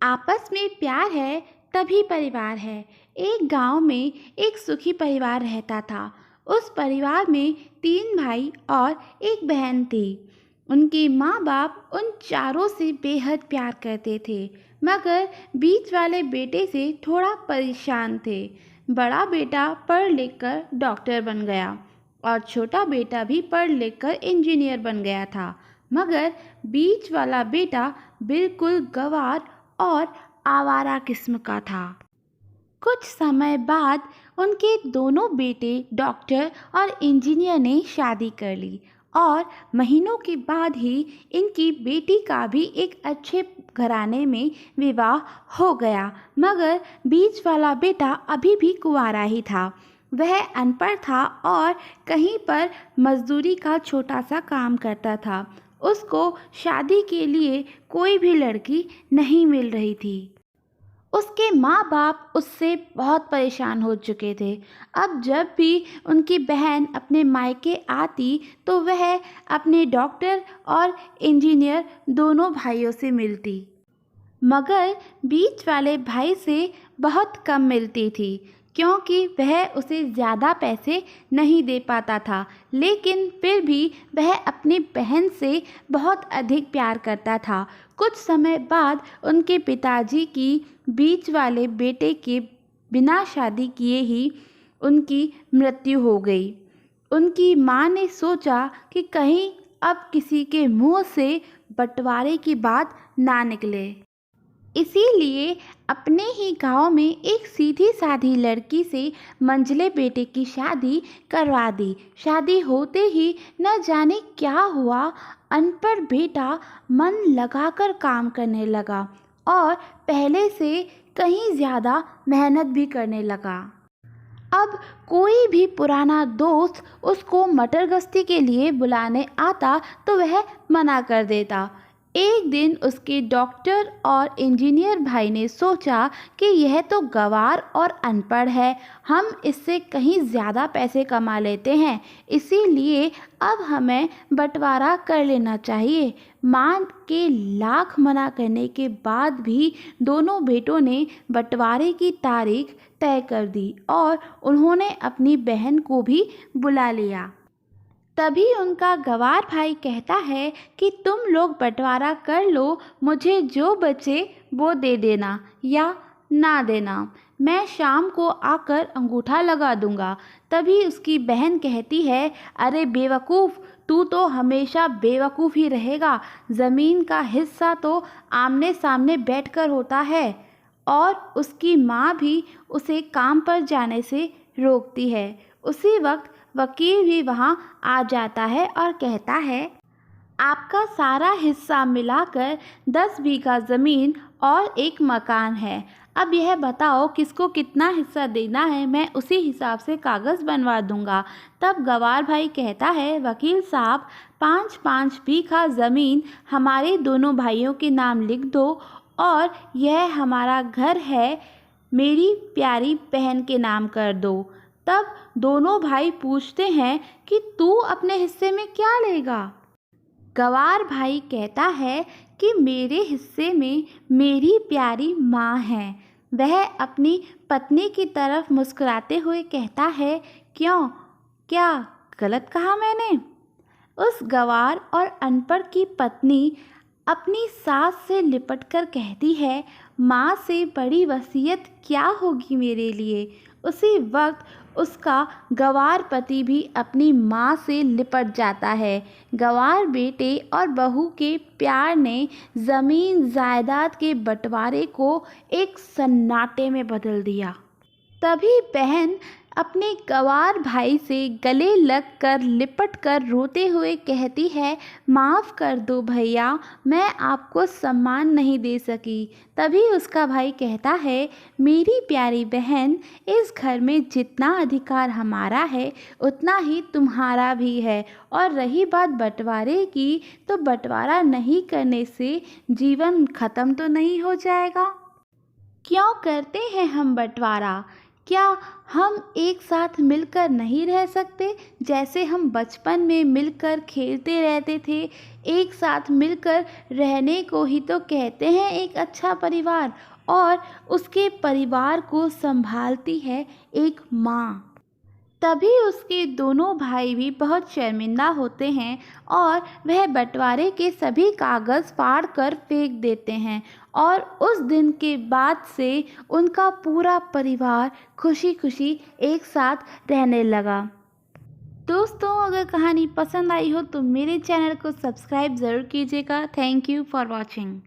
आपस में प्यार है तभी परिवार है। एक गांव में एक सुखी परिवार रहता था। उस परिवार में 3 भाई और एक बहन थी। उनके माँ बाप उन चारों से बेहद प्यार करते थे, मगर बीच वाले बेटे से थोड़ा परेशान थे। बड़ा बेटा पढ़ लिख कर डॉक्टर बन गया और छोटा बेटा भी पढ़ लिख कर इंजीनियर बन गया था, मगर बीच वाला बेटा बिल्कुल गंवार और आवारा किस्म का था। कुछ समय बाद उनके दोनों बेटे डॉक्टर और इंजीनियर ने शादी कर ली और महीनों के बाद ही इनकी बेटी का भी एक अच्छे घराने में विवाह हो गया, मगर बीच वाला बेटा अभी भी कुंवारा ही था। वह अनपढ़ था और कहीं पर मजदूरी का छोटा सा काम करता था। उसको शादी के लिए कोई भी लड़की नहीं मिल रही थी। उसके माँ बाप उससे बहुत परेशान हो चुके थे। अब जब भी उनकी बहन अपने मायके आती तो वह अपने डॉक्टर और इंजीनियर दोनों भाइयों से मिलती, मगर बीच वाले भाई से बहुत कम मिलती थी, क्योंकि वह उसे ज़्यादा पैसे नहीं दे पाता था। लेकिन फिर भी वह अपनी बहन से बहुत अधिक प्यार करता था। कुछ समय बाद उनके पिताजी की बीच वाले बेटे के बिना शादी किए ही उनकी मृत्यु हो गई। उनकी माँ ने सोचा कि कहीं अब किसी के मुंह से बंटवारे की बात ना निकले, इसीलिए अपने ही गांव में एक सीधी साधी लड़की से मंझले बेटे की शादी करवा दी। शादी होते ही न जाने क्या हुआ, अनपढ़ बेटा मन लगाकर काम करने लगा और पहले से कहीं ज़्यादा मेहनत भी करने लगा। अब कोई भी पुराना दोस्त उसको मटर गश्ती के लिए बुलाने आता तो वह मना कर देता। एक दिन उसके डॉक्टर और इंजीनियर भाई ने सोचा कि यह तो गंवार और अनपढ़ है, हम इससे कहीं ज़्यादा पैसे कमा लेते हैं, इसीलिए अब हमें बंटवारा कर लेना चाहिए। माँ के लाख मना करने के बाद भी दोनों बेटों ने बंटवारे की तारीख तय कर दी और उन्होंने अपनी बहन को भी बुला लिया। तभी उनका गंवार भाई कहता है कि तुम लोग बंटवारा कर लो, मुझे जो बचे वो दे देना या ना देना, मैं शाम को आकर अंगूठा लगा दूंगा। तभी उसकी बहन कहती है, अरे बेवकूफ़, तू तो हमेशा बेवकूफ़ ही रहेगा, ज़मीन का हिस्सा तो आमने सामने बैठकर होता है। और उसकी माँ भी उसे काम पर जाने से रोकती है। उसी वक्त वकील भी वहाँ आ जाता है और कहता है, आपका सारा हिस्सा मिलाकर 10 बीघा ज़मीन और एक मकान है। अब यह बताओ किसको कितना हिस्सा देना है, मैं उसी हिसाब से कागज़ बनवा दूंगा। तब गंवार भाई कहता है, वकील साहब, 5-5 बीघा ज़मीन हमारे दोनों भाइयों के नाम लिख दो और यह हमारा घर है मेरी प्यारी बहन के नाम कर दो। तब दोनों भाई पूछते हैं कि तू अपने हिस्से में क्या लेगा। गंवार भाई कहता है कि मेरे हिस्से में मेरी प्यारी माँ है। वह अपनी पत्नी की तरफ मुस्कुराते हुए कहता है, क्यों, क्या गलत कहा मैंने? उस गंवार और अनपढ़ की पत्नी अपनी सास से लिपटकर कहती है, माँ से बड़ी वसीयत क्या होगी मेरे लिए। उसी वक्त उसका गंवार पति भी अपनी माँ से लिपट जाता है। गंवार बेटे और बहू के प्यार ने ज़मीन जायदाद के बंटवारे को एक सन्नाटे में बदल दिया। तभी बहन अपने गंवार भाई से गले लग कर लिपट कर रोते हुए कहती है, माफ़ कर दो भैया, मैं आपको सम्मान नहीं दे सकी। तभी उसका भाई कहता है, मेरी प्यारी बहन, इस घर में जितना अधिकार हमारा है उतना ही तुम्हारा भी है, और रही बात बंटवारे की, तो बंटवारा नहीं करने से जीवन ख़त्म तो नहीं हो जाएगा। क्यों करते हैं हम बंटवारा? क्या हम एक साथ मिलकर नहीं रह सकते? जैसे हम बचपन में मिलकर खेलते रहते थे, एक साथ मिलकर रहने को ही तो कहते हैं एक अच्छा परिवार। और उसके परिवार को संभालती है एक माँ। तभी उसके दोनों भाई भी बहुत शर्मिंदा होते हैं और वह बंटवारे के सभी कागज़ फाड़ कर फेंक देते हैं। और उस दिन के बाद से उनका पूरा परिवार खुशी खुशी एक साथ रहने लगा। दोस्तों, अगर कहानी पसंद आई हो तो मेरे चैनल को सब्सक्राइब ज़रूर कीजिएगा। Thank you for watching.